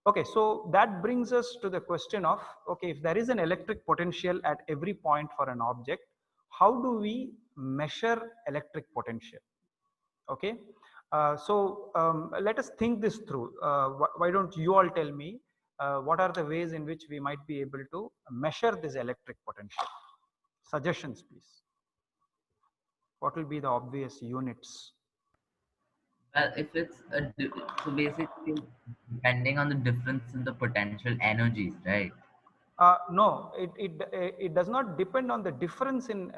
Okay, so that brings us to the question of, okay, if there is an electric potential at every point for an object, how do we measure electric potential? Okay, let us think this through. Why don't you all tell me what are the ways in which we might be able to measure this electric potential? Suggestions, please. What will be the obvious units? Well, if it's so basically depending on the difference in the potential energies, right? No, it does not depend on the difference in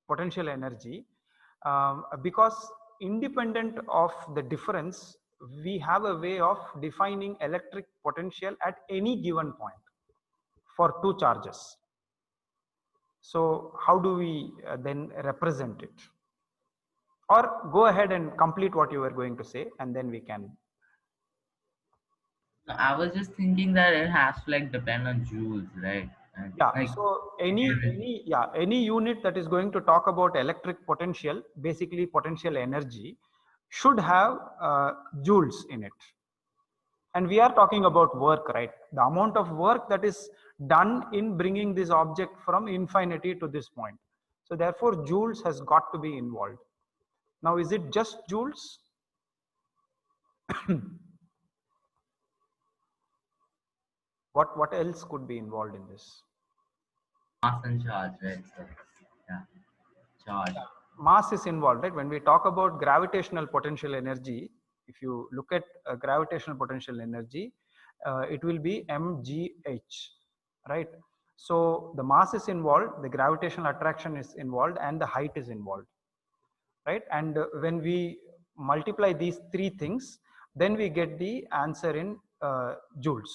potential energy, because independent of the difference, we have a way of defining electric potential at any given point for two charges. So how do we then represent it? Or go ahead and complete what you were going to say, and then we can. No, I was just thinking that it has to like depend on joules, right? And Yeah, like so there any unit that is going to talk about electric potential, basically potential energy, should have joules in it. And we are talking about work, right? The amount of work that is done in bringing this object from infinity to this point. So therefore joules has got to be involved. Now is it just joules? What else could be involved in this? mass and charge, right? So yeah, charge. Mass is involved, right? When we talk about gravitational potential energy, if you look at gravitational potential energy, it will be mgh, right? So the mass is involved, the gravitational attraction is involved, and the height is involved, right? And when we multiply these three things, then we get the answer in joules,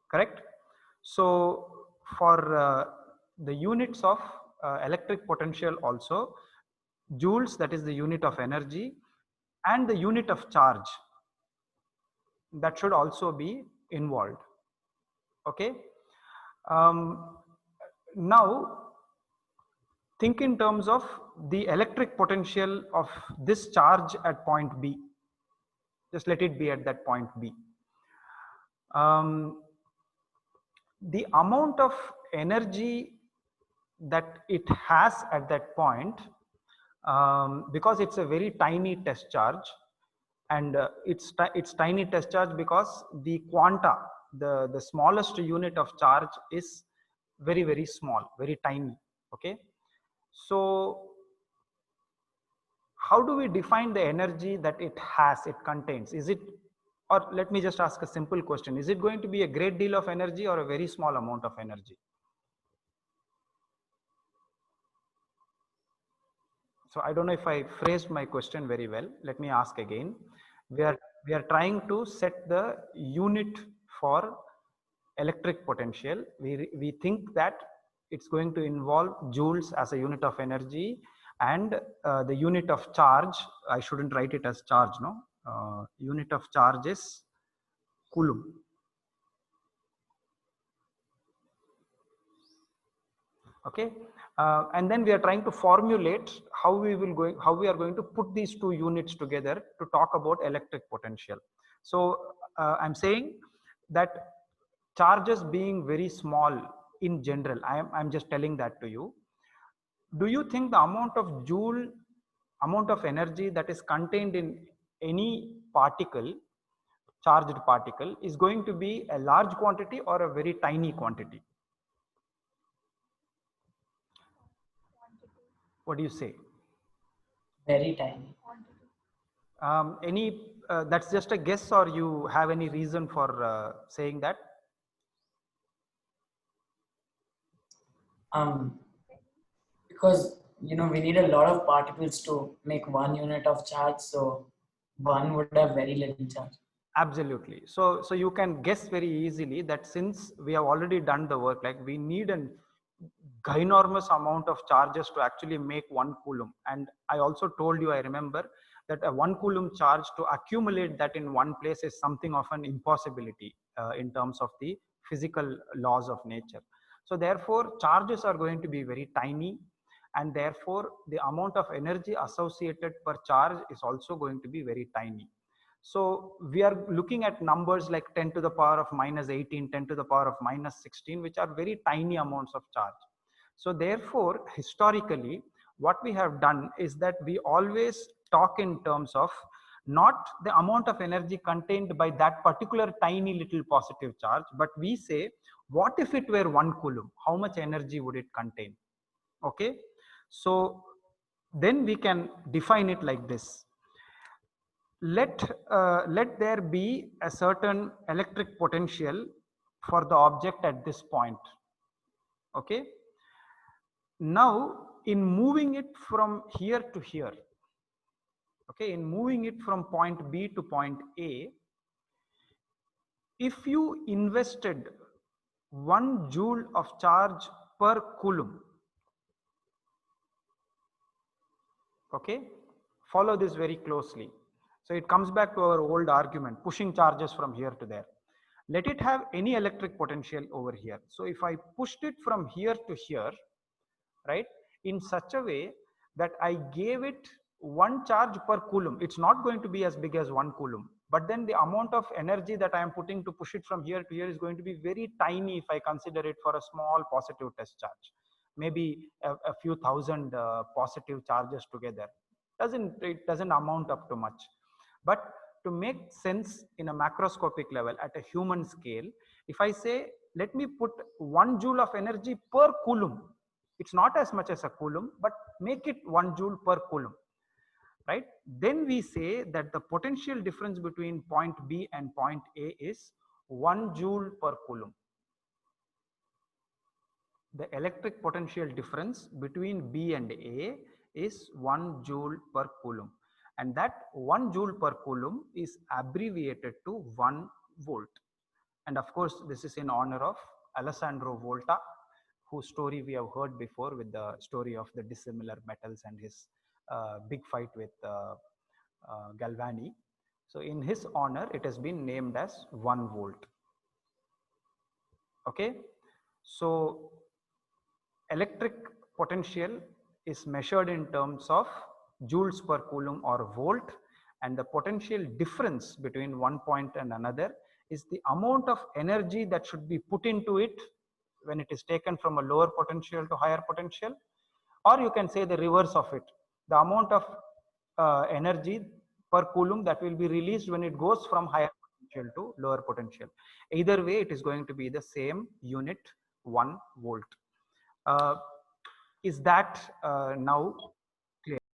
correct? So for the units of electric potential also, joules, that is the unit of energy, and the unit of charge, that should also be involved. Okay, um, now think in terms of the electric potential of this charge at point B. Just let it be at that point B. The amount of energy that it has at that point, because it's a very tiny test charge, and it's tiny test charge because the quanta, the smallest unit of charge is very small, very tiny. Okay, so how do we define the energy that it has, it contains? Is it, or let me just ask a simple question, is it going to be a great deal of energy or a very small amount of energy? So I don't know if I phrased my question very well. Let me ask again. We are trying to set the unit for electric potential. We think that it's going to involve joules as a unit of energy, and the unit of charge, I shouldn't write it as charge, no? Unit of charge is coulomb. Okay, and then we are trying to formulate how we are going to put these two units together to talk about electric potential. So I'm saying that charges being very small in general, I'm just telling that to you. Do you think the amount of energy that is contained in any particle, charged particle, is going to be a large quantity or a very tiny quantity? What do you say? Very tiny. Any that's just a guess, or you have any reason for saying that? Because we need a lot of particles to make 1 unit of charge, so one would have very little charge. Absolutely. So you can guess very easily that since we have already done the work, like we need an ginormous amount of charges to actually make 1 coulomb. And I also told you, I remember, that a 1 coulomb charge, to accumulate that in one place, is something of an impossibility in terms of the physical laws of nature. So therefore charges are going to be very tiny, and therefore the amount of energy associated per charge is also going to be very tiny. So we are looking at numbers like 10 to the power of minus 18, 10 to the power of minus 16, which are very tiny amounts of charge. So therefore, historically, what we have done is that we always talk in terms of not the amount of energy contained by that particular tiny little positive charge, but we say, what if it were 1 coulomb? How much energy would it contain? Okay. So then we can define it like this. Let there be a certain electric potential for the object at this point. Okay. Now, in moving it from here to here, okay, in moving it from point B to point A, if you invested 1 joule of charge per coulomb, okay, follow this very closely. So it comes back to our old argument, pushing charges from here to there. Let it have any electric potential over here. So if I pushed it from here to here, right, in such a way that I gave it 1 charge per coulomb, it's not going to be as big as 1 coulomb, but then the amount of energy that I am putting to push it from here to here is going to be very tiny if I consider it for a small positive test charge, maybe a few thousand positive charges together. It doesn't amount up to much. But to make sense in a macroscopic level at a human scale, if I say, let me put 1 joule of energy per coulomb, it's not as much as a coulomb, but make it 1 joule per coulomb, right? Then we say that the potential difference between point B and point A is 1 joule per coulomb. The electric potential difference between B and A is 1 joule per coulomb. And that 1 joule per coulomb is abbreviated to 1 volt. And of course, this is in honor of Alessandro Volta, whose story we have heard before with the story of the dissimilar metals and his big fight with Galvani. So in his honor, it has been named as 1 volt. Okay. So electric potential is measured in terms of joules per coulomb or volt, and the potential difference between one point and another is the amount of energy that should be put into it when it is taken from a lower potential to higher potential, or you can say the reverse of it, the amount of energy per coulomb that will be released when it goes from higher potential to lower potential. Either way, it is going to be the same unit, 1 volt. Is that now